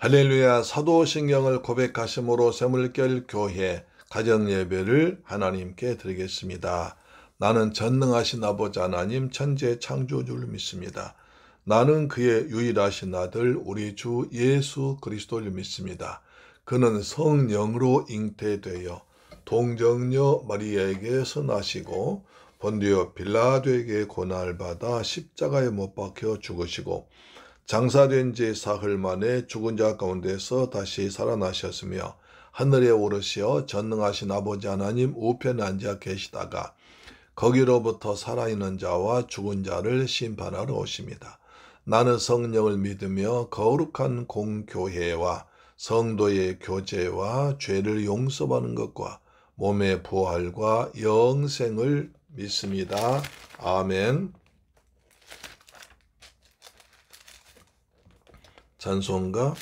할렐루야. 사도신경을 고백하심으로 샘물결 교회 가정예배를 하나님께 드리겠습니다. 나는 전능하신 아버지 하나님 천지의 창조주를 믿습니다. 나는 그의 유일하신 아들 우리 주 예수 그리스도를 믿습니다. 그는 성령으로 잉태되어 동정녀 마리아에게서 나시고 본디오 빌라도에게 고난을 받아 십자가에 못 박혀 죽으시고 장사된 지 사흘 만에 죽은 자 가운데서 다시 살아나셨으며 하늘에 오르시어 전능하신 아버지 하나님 우편에 앉아 계시다가 거기로부터 살아있는 자와 죽은 자를 심판하러 오십니다. 나는 성령을 믿으며 거룩한 공교회와 성도의 교제와 죄를 용서받는 것과 몸의 부활과 영생을 믿습니다. 아멘. 찬송가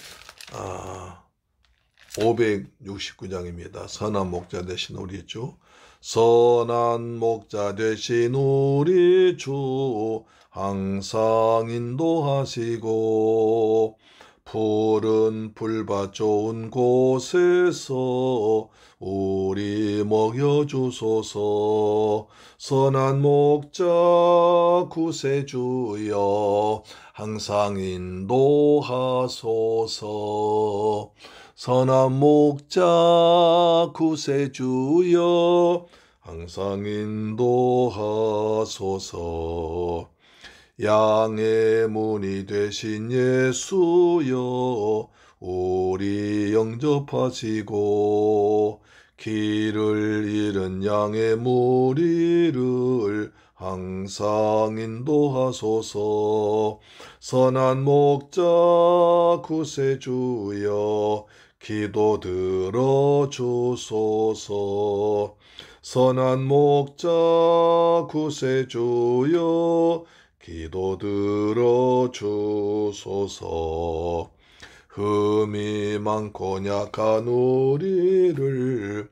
569장입니다. 선한 목자 되신 우리 주, 선한 목자 되신 우리 주 항상 인도하시고 푸른 풀밭 좋은 곳에서 우리 먹여주소서. 선한 목자 구세주여 항상 인도하소서. 선한 목자 구세주여 항상 인도하소서. 양의 문이 되신 예수여 우리 영접하시고 길을 잃은 양의 무리를 항상 인도하소서. 선한 목자 구세주여 기도 들어주소서. 선한 목자 구세주여 기도 들어주소서. 흠이 많고 약한 우리를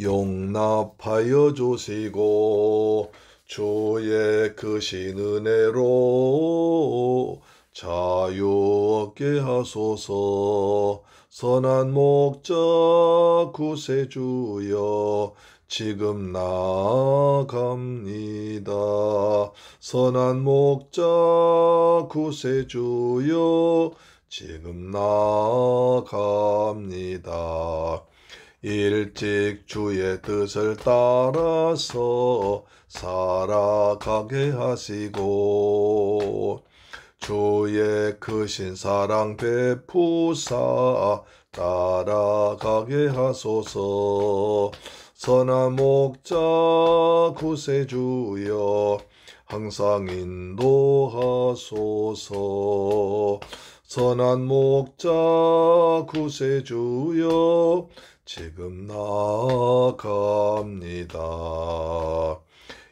용납하여 주시고 주의 크신 은혜로 자유 얻게 하소서. 선한 목자 구세주여 지금 나아갑니다. 선한 목자 구세주여 지금 나아갑니다. 일찍 주의 뜻을 따라서 살아가게 하시고 주의 크신 사랑 베푸사 따라가게 하소서. 선한 목자 구세주여 항상 인도하소서. 선한 목자 구세주여 지금 나아갑니다.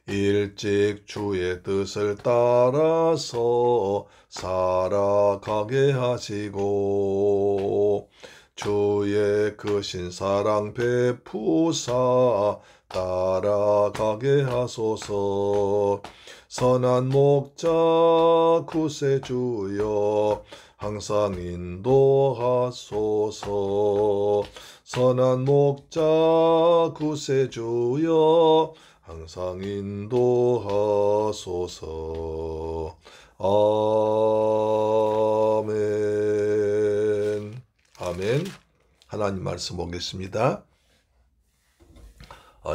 일찍 주의 뜻을 따라서 살아가게 하시고 주의 크신 사랑 베푸사 따라가게 하소서. 선한 목자 구세주여 항상 인도하소서. 선한 목자 구세주여 항상 인도하소서. 아멘. 아멘. 하나님 말씀 보겠습니다.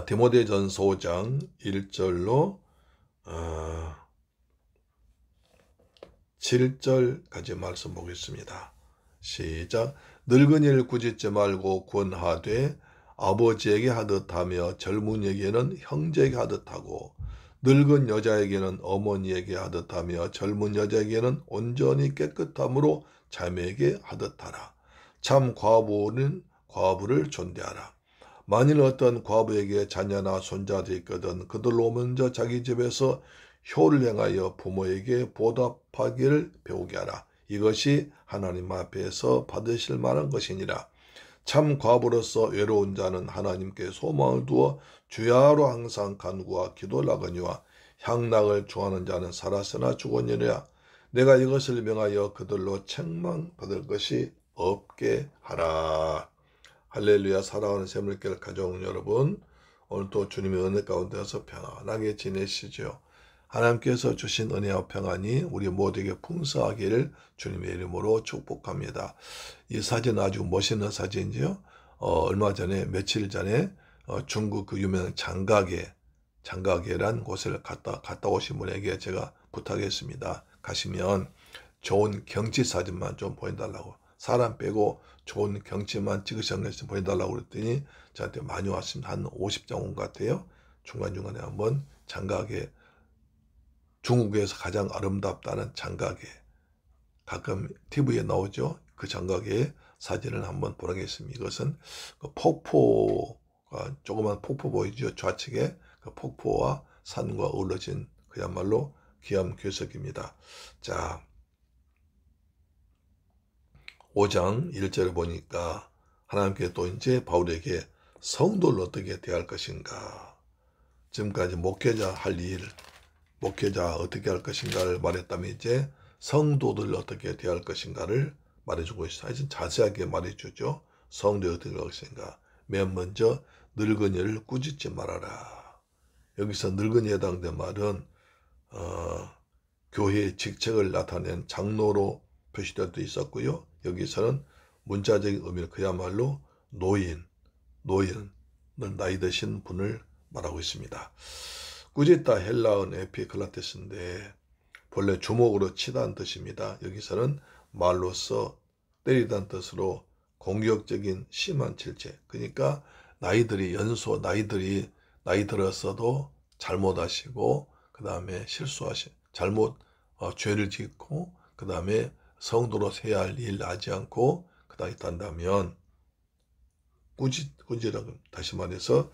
디모데전서 5장 1절로 7절까지 말씀 보겠습니다. 시작. 늙은이를 꾸짖지 말고 권하되 아버지에게 하듯하며 젊은이에게는 형제에게 하듯하고 늙은 여자에게는 어머니에게 하듯하며 젊은 여자에게는 온전히 깨끗함으로 자매에게 하듯하라. 참 과부는 과부를 존대하라. 만일 어떤 과부에게 자녀나 손자들이 있거든 그들로 먼저 자기 집에서 효를 행하여 부모에게 보답하기를 배우게 하라. 이것이 하나님 앞에서 받으실 만한 것이니라. 참 과부로서 외로운 자는 하나님께 소망을 두어 주야로 항상 간구와 기도를 하거니와 향락을 좋아하는 자는 살았으나 죽었느니라. 내가 이것을 명하여 그들로 책망받을 것이 없게 하라. 할렐루야. 사랑하는 샘물교회 가족 여러분, 오늘도 주님의 은혜 가운데서 평안하게 지내시죠. 하나님께서 주신 은혜와 평안이 우리 모두에게 풍성하기를 주님의 이름으로 축복합니다. 이 사진은 아주 멋있는 사진이죠. 얼마 전에, 며칠 전에 중국 그 유명한 장가게란 곳을 갔다 오신 분에게 제가 부탁했습니다. 가시면 좋은 경치 사진만 좀 보여달라고, 사람 빼고 좋은 경치만 찍으셔서 보여달라고 그랬더니 저한테 많이 왔습니다. 한 50장 온 것 같아요. 중간중간에 한번 장가게, 중국에서 가장 아름답다는 장가게, 가끔 TV에 나오죠. 그 장가게의 사진을 한번 보내겠습니다. 이것은 그 폭포가, 조그만 폭포 보이죠. 좌측에 그 폭포와 산과 어우러진 그야말로 귀한 궤석입니다. 자, 5장 1절을 보니까 하나님께 또 이제 바울에게 성도를 어떻게 대할 것인가, 지금까지 목회자 할 일, 목회자 어떻게 할 것인가를 말했다면 이제 성도들 어떻게 대할 것인가를 말해주고 있어요. 아주 자세하게 말해주죠. 성도 어떻게 할 것인가. 맨 먼저 늙은이를 꾸짖지 말아라. 여기서 늙은이에 해당된 말은 교회의 직책을 나타낸 장로로 표시될 수 있었고요. 여기서는 문자적인 의미는 그야말로 노인은 나이 드신 분을 말하고 있습니다. 꾸짖다 헬라어는 에피클라테스인데 본래 주먹으로 치다는 뜻입니다. 여기서는 말로써 때리다는 뜻으로 공격적인 심한 질책. 그러니까 나이 들었어도 잘못하시고, 그 다음에 죄를 짓고, 그 다음에 성도로 해야 할 일 하지 않고, 그 다음에 한다면 꾸짖으라고. 다시 말해서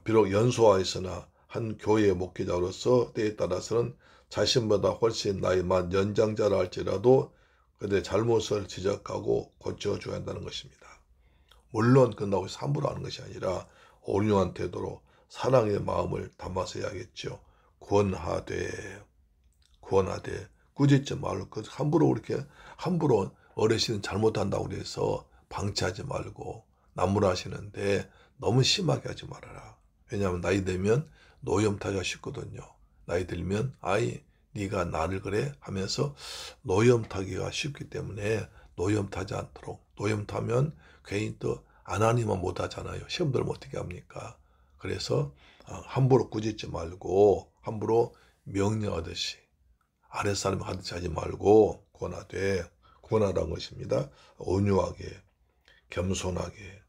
비록 연소하였으나 한 교회의 목회자로서 때에 따라서는 자신보다 훨씬 나이 많은 연장자라 할지라도 그들의 잘못을 지적하고 고쳐줘야 한다는 것입니다. 물론 그런다고 해서 함부로 하는 것이 아니라 온유한 태도로 사랑의 마음을 담아서 해야겠죠. 권하되 꾸짖지 말고, 함부로 어르신은 잘못한다고 해서 방치하지 말고 나무라시는데 너무 심하게 하지 말아라. 왜냐하면 나이 들면 노염타기가 쉽거든요. 나이 들면 네가 나를 그래 하면서 노염타기가 쉽기 때문에 노염 타지 않도록. 노염 타면 괜히 또 안 하니만 못하잖아요. 시험 들면 어떻게 합니까? 그래서 함부로 꾸짖지 말고, 함부로 명령하듯이, 아랫사람이 하듯이 하지 말고 권하라는 것입니다. 온유하게, 겸손하게,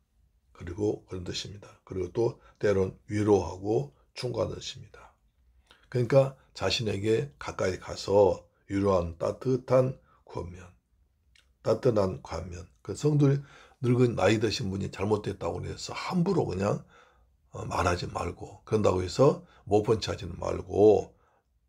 그리고 그런 뜻입니다. 그리고 또 때론 위로하고 충고하는 뜻입니다. 그러니까 자신에게 가까이 가서 위로하는 따뜻한 권면. 그 성도들이 늙은 나이 드신 분이 잘못됐다고 해서 함부로 그냥 말하지 말고, 그런다고 해서 못 본 체 하지는 말고,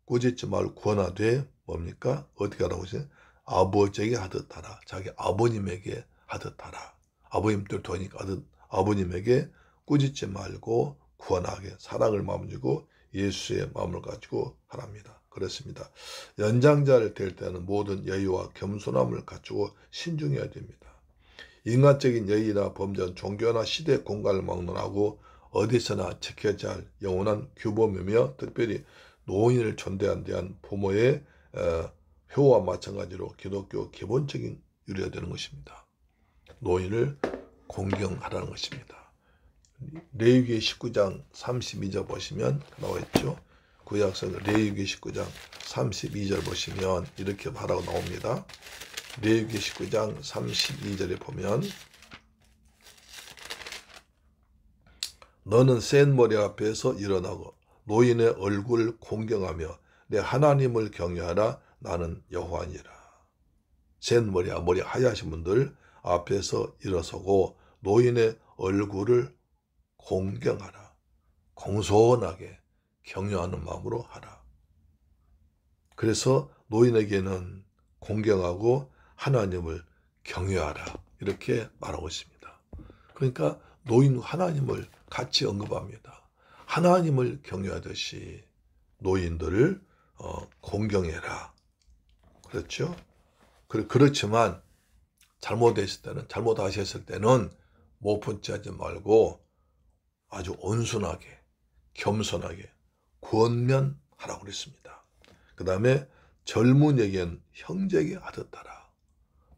꾸짖지 말고 권하되 뭡니까? 어떻게 하라고 하세요? 아버지에게 하듯 하라. 자기 아버님에게 하듯 하라. 아버님들 도니까 아버님에게 꾸짖지 말고 권하게 사랑을 마음 주고 예수의 마음을 가지고 하랍니다. 그렇습니다. 연장자를 댈 때는 모든 여유와 겸손함을 갖추고 신중해야 됩니다. 인간적인 여의나 범전, 종교나 시대 공간을 막론하고 어디서나 지켜져야 할 영원한 규범이며, 특별히 노인을 존대한 대한 부모의 효와 마찬가지로 기독교 기본적인 유래가 되는 것입니다. 노인을 공경하라는 것입니다. 레위기 19장 32절 보시면 나와 있죠. 구약성 레위기 19장 32절 보시면 이렇게 말하고 나옵니다. 레위기 19장 32절에 보면, 너는 센 머리 앞에서 일어나고 노인의 얼굴을 공경하며 내 하나님을 경외하라. 나는 여호와니라. 센 머리 하얗신 분들 앞에서 일어서고 노인의 얼굴을 공경하라. 공손하게 경외하는 마음으로 하라. 그래서 노인에게는 공경하고 하나님을 경외하라. 이렇게 말하고 있습니다. 그러니까 노인 하나님을 같이 언급합니다. 하나님을 경외하듯이 노인들을 공경해라. 그렇죠? 그렇지만 잘못하셨을 때는 못 치 하지 말고 아주 온순하게, 겸손하게 권면하라고 그랬습니다. 그 다음에 젊은에겐 형제에게 하듯 하라.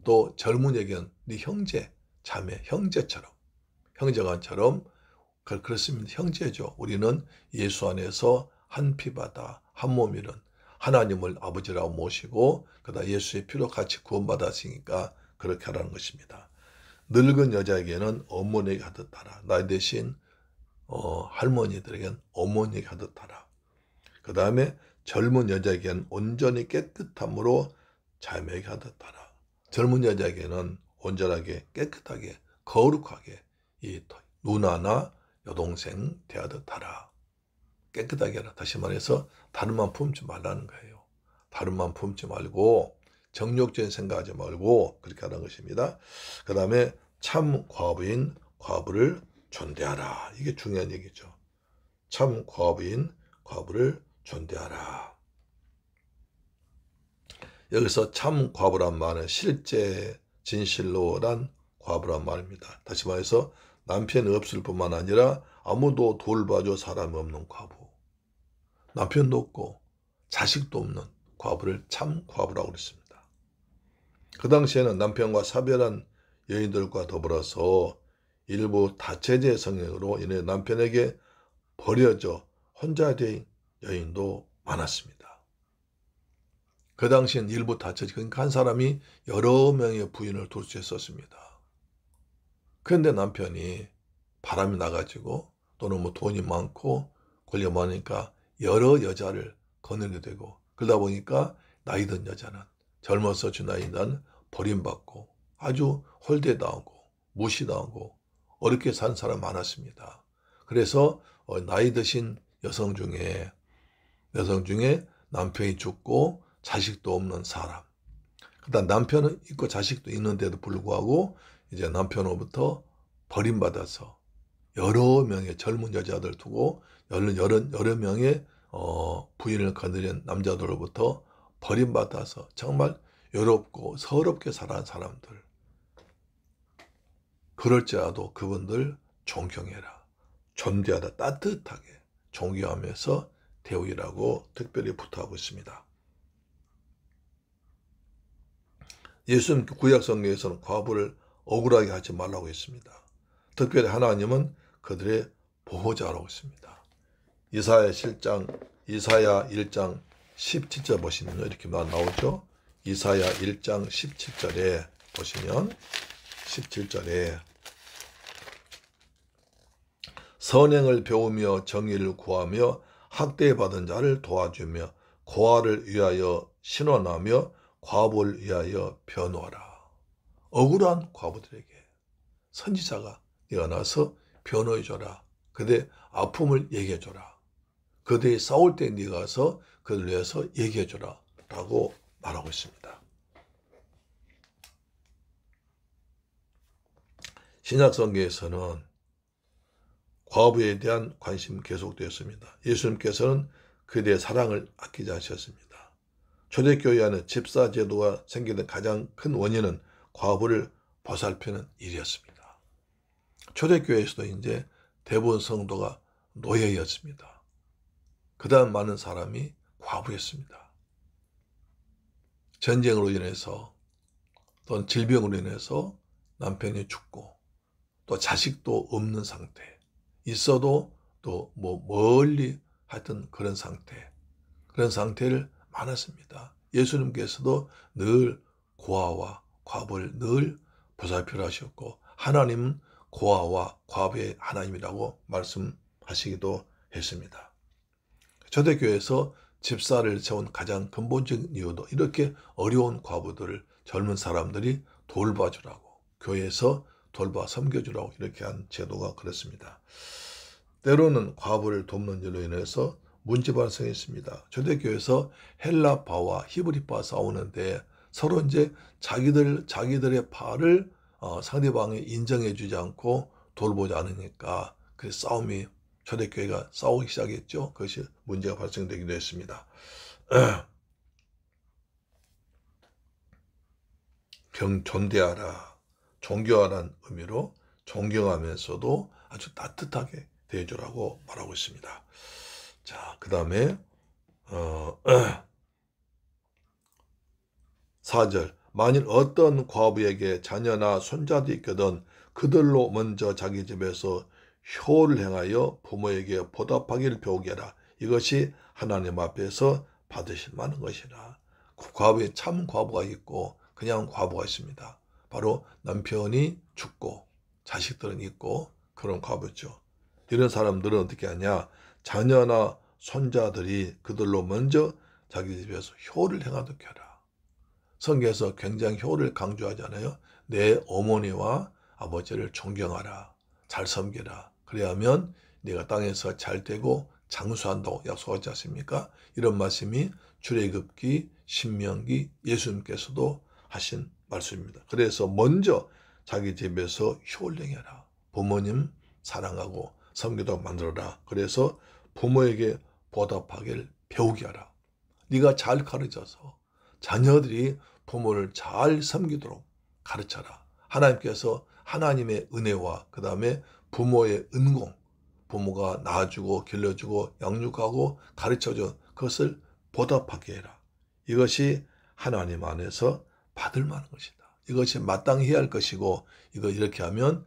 또 젊은에겐 네 형제, 자매, 형제처럼, 형제간처럼 그렇습니다. 형제죠. 우리는 예수 안에서 한 피바다, 한 몸이는 하나님을 아버지라고 모시고 그다음 예수의 피로 같이 구원받았으니까 그렇게 하라는 것입니다. 늙은 여자에게는 어머니에게 하듯 하라. 나이 대신 할머니들에게는 어머니에게 하듯 하라. 그 다음에 젊은 여자에게는 온전히 깨끗함으로 자매에게 하듯 하라. 젊은 여자에게는 온전하게 깨끗하게 거룩하게 이 누나나 여동생 대하듯 하라. 깨끗하게 하라. 다시 말해서 다른만 품지 말라는 거예요. 다른만 품지 말고 정욕적인 생각하지 말고 그렇게 하는 것입니다. 그 다음에 참 과부인 과부를 존대하라. 이게 중요한 얘기죠. 참 과부인 과부를 존대하라. 여기서 참 과부란 말은 실제 진실로란 과부란 말입니다. 다시 말해서 남편이 없을 뿐만 아니라 아무도 돌봐줄 사람이 없는 과부. 남편도 없고 자식도 없는 과부를 참 과부라고 그랬습니다. 그 당시에는 남편과 사별한 여인들과 더불어서 일부 다체제 성향으로 인해 남편에게 버려져 혼자 된 여인도 많았습니다. 그 당시엔 일부 다체제, 그러니까 한 사람이 여러 명의 부인을 둘 수 있었습니다. 그런데 남편이 바람이 나가지고 또는 뭐 돈이 많고 권리가 많으니까 여러 여자를 거느리게 되고 그러다 보니까 나이 든 여자는 젊어서 준 나이는 버림받고 아주 홀대당하고 무시당하고 어렵게 산 사람 많았습니다. 그래서 나이 드신 여성 중에 남편이 죽고 자식도 없는 사람, 그다음 남편은 있고 자식도 있는데도 불구하고 이제 남편으로부터 버림받아서 여러 명의 젊은 여자들 두고 여러 명의 부인을 거느린 남자들로부터 버림받아서 정말 외롭고 서럽게 살아온 사람들, 그럴지라도 그분들 존경해라, 존대하다, 따뜻하게 존경하면서 대우이라고 특별히 부탁하고 있습니다. 예수님 구약 성경에서는 과부를 억울하게 하지 말라고 했습니다. 특별히 하나님은 그들의 보호자라고 했습니다. 이사야 1장 17절 보시면 이렇게 나오죠. 이사야 1장 17절에 보시면 17절에 선행을 배우며 정의를 구하며 학대받은 자를 도와주며 고아를 위하여 신원하며 과부를 위하여 변호하라. 억울한 과부들에게 선지자가 일어나서 변호해줘라. 그들의 아픔을 얘기해줘라. 그들이 싸울 때 네가 가서 그들을 위해서 얘기해줘라 라고 말하고 있습니다. 신약성경에서는 과부에 대한 관심이 계속되었습니다. 예수님께서는 그들의 사랑을 아끼지 않으셨습니다. 초대교회 안에 집사제도가 생기는 가장 큰 원인은 과부를 보살피는 일이었습니다. 초대교회에서도 이제 대부분 성도가 노예였습니다. 그 다음 많은 사람이 과부였습니다. 전쟁으로 인해서 또는 질병으로 인해서 남편이 죽고 또 자식도 없는 상태, 있어도 또 뭐 멀리 하여튼 그런 상태를 많았습니다. 예수님께서도 늘 고아와 과부를 늘 보살피려 하셨고 하나님은 고아와 과부의 하나님이라고 말씀하시기도 했습니다. 초대교회에서 집사를 세운 가장 근본적인 이유도 이렇게 어려운 과부들을 젊은 사람들이 돌봐주라고, 교회에서 돌봐 섬겨주라고 이렇게 한 제도가 그렇습니다. 때로는 과부를 돕는 일로 인해서 문제 발생했습니다. 초대교회에서 헬라파와 히브리파 싸우는데 서로 이제 자기들의 파를 상대방이 인정해주지 않고 돌보지 않으니까 그 싸움이 초대교회가 싸우기 시작했죠. 그것이 문제가 발생되기도 했습니다. 존대하라, 존경하라는 의미로 존경하면서도 아주 따뜻하게 대해주라고 말하고 있습니다. 자, 그 다음에 4절, 만일 어떤 과부에게 자녀나 손자도 있거든 그들로 먼저 자기 집에서 효를 행하여 부모에게 보답하기를 배우게 하라. 이것이 하나님 앞에서 받으실 만한 것이라. 과부에 참 과부가 있고 그냥 과부가 있습니다. 바로 남편이 죽고 자식들은 있고 그런 과부죠. 이런 사람들은 어떻게 하냐, 자녀나 손자들이 그들로 먼저 자기 집에서 효를 행하도록 하라. 성경에서 굉장히 효를 강조하잖아요. 내 어머니와 아버지를 존경하라, 잘 섬기라. 그래야면 네가 땅에서 잘 되고 장수한다고 약속하지 않습니까? 이런 말씀이 출애굽기, 신명기, 예수님께서도 하신 말씀입니다. 그래서 먼저 자기 집에서 효를 행해라. 부모님 사랑하고 섬기도록 만들어라. 그래서 부모에게 보답하기를 배우게 하라. 네가 잘 가르쳐서 자녀들이 부모를 잘 섬기도록 가르쳐라. 하나님께서 하나님의 은혜와 그 다음에 부모의 은공, 부모가 낳아주고 길러주고 양육하고 가르쳐준 그것을 보답하게 해라. 이것이 하나님 안에서 받을 만한 것이다. 이것이 마땅히 해야 할 것이고, 이거 이렇게 하면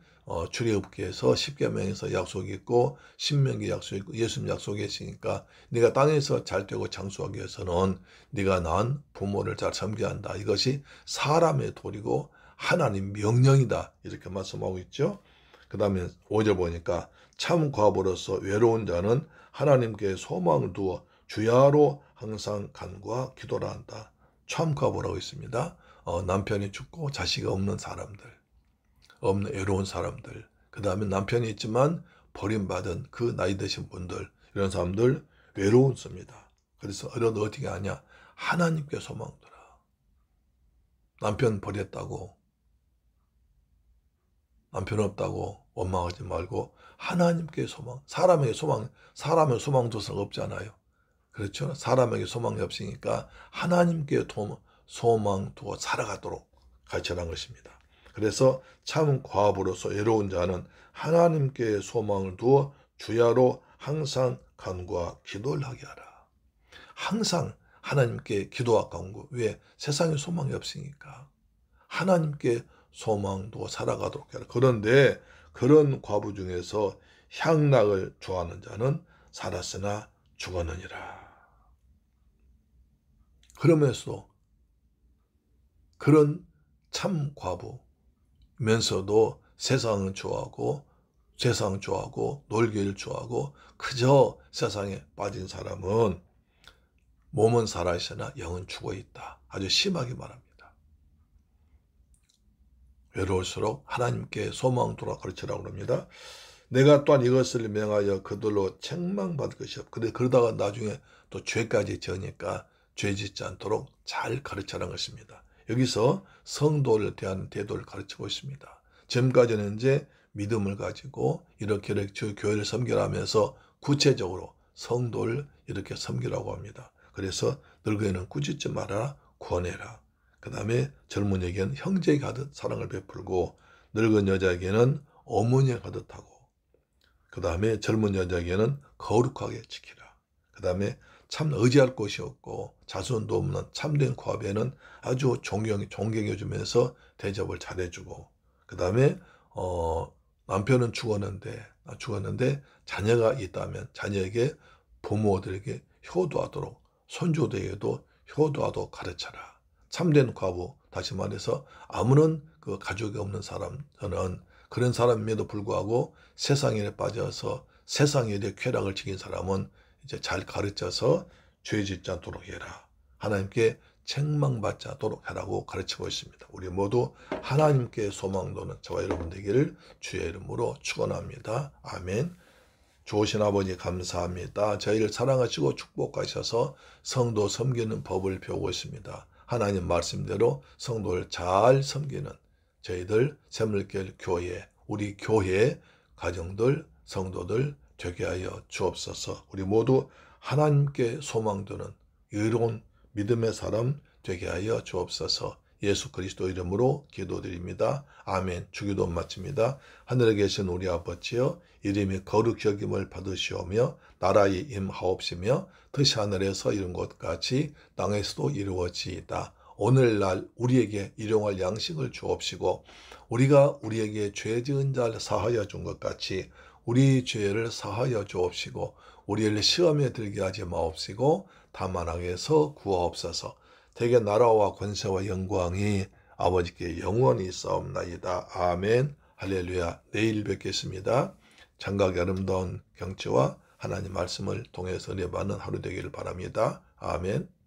출애굽기에서 10계명에서 약속이 있고 신명기 약속이 있고 예수님 약속이 있으니까 네가 땅에서 잘 되고 장수하기 위해서는 네가 낳은 부모를 잘 섬겨야 한다. 이것이 사람의 도리고 하나님 명령이다. 이렇게 말씀하고 있죠. 그 다음에 5절 보니까 참 과부로서 외로운 자는 하나님께 소망을 두어 주야로 항상 간구와 기도를 한다. 참 과부라고 있습니다. 남편이 죽고 자식이 없는 사람들, 없는 외로운 사람들, 그 다음에 남편이 있지만 버림받은 그 나이 드신 분들, 이런 사람들 외로웠습니다. 그래서 어려도 어떻게 하냐, 하나님께 소망 두라. 남편 버렸다고, 남편 없다고 원망하지 말고 하나님께 소망, 사람에게 소망 두 수가 없잖아요. 그렇죠? 사람에게 소망이 없으니까 하나님께 소망 두어 살아가도록 가르쳐란 것입니다. 그래서 참 과부로서 외로운 자는 하나님께 소망을 두어 주야로 항상 간구와 기도를 하게 하라. 항상 하나님께 기도와 간구. 왜? 세상에 소망이 없으니까 하나님께 소망 두어 살아가도록 해라. 그런데 그런 과부 중에서 향락을 좋아하는 자는 살았으나 죽었느니라. 그러면서도 그런 참 과부면서도 세상을 좋아하고 놀기를 좋아하고 그저 세상에 빠진 사람은 몸은 살아있으나 영은 죽어있다. 아주 심하게 말합니다. 외로울수록 하나님께 소망 두라 가르치라고 합니다. 내가 또한 이것을 명하여 그들로 책망받을 것이 없고 그러다가 나중에 또 죄까지 지으니까 죄 짓지 않도록 잘 가르치라는 것입니다. 여기서 성도를 대한 태도를 가르치고 있습니다. 지금까지는 이제 믿음을 가지고 이렇게 교회를 섬기라면서 구체적으로 성도를 이렇게 섬기라고 합니다. 그래서 늙은이는 꾸짖지 말아라, 구원해라. 그 다음에 젊은이에게는 형제에게 하듯 사랑을 베풀고 늙은 여자에게는 어머니에 가듯 하고 그 다음에 젊은 여자에게는 거룩하게 지키라. 그 다음에 참 의지할 곳이 없고 자손도 없는 참된 과부에는 아주 존경해주면서 대접을 잘해주고 그 다음에 남편은 죽었는데 자녀가 있다면 자녀에게 부모들에게 효도하도록 손주들에게도 효도하도록 가르쳐라. 참된 과부, 다시 말해서 아무런 그 가족이 없는 사람, 저는 그런 사람임에도 불구하고 세상 일에 빠져서 세상 일에 쾌락을 지킨 사람은 이제 잘 가르쳐서 죄 짓지 않도록 해라. 하나님께 책망받지 않도록 하라고 가르치고 있습니다. 우리 모두 하나님께 소망 두는 저와 여러분 되기를 주의 이름으로 축원합니다. 아멘. 좋으신 아버지 감사합니다. 저희를 사랑하시고 축복하셔서 성도 섬기는 법을 배우고 있습니다. 하나님 말씀대로 성도를 잘 섬기는 저희들 샘물길 교회, 우리 교회 가정들, 성도들 되게 하여 주옵소서. 우리 모두 하나님께 소망 두는 의로운 믿음의 사람 되게 하여 주옵소서. 예수 그리스도 이름으로 기도드립니다. 아멘. 주기도 마칩니다. 하늘에 계신 우리 아버지여, 이름이 거룩히 여김을 받으시오며 나라의 임하옵시며 뜻이 하늘에서 이룬 것 같이 땅에서도 이루어지이다. 오늘날 우리에게 일용할 양식을 주옵시고 우리가 우리에게 죄 지은 자를 사하여 준 것 같이 우리 죄를 사하여 주옵시고 우리를 시험에 들게 하지 마옵시고 다만 악에서 구하옵소서. 대개 나라와 권세와 영광이 아버지께 영원히 있사옵나이다. 아멘. 할렐루야. 내일 뵙겠습니다. 장각의 아름다운 경치와 하나님 말씀을 통해서 은혜 받는 하루 되기를 바랍니다. 아멘.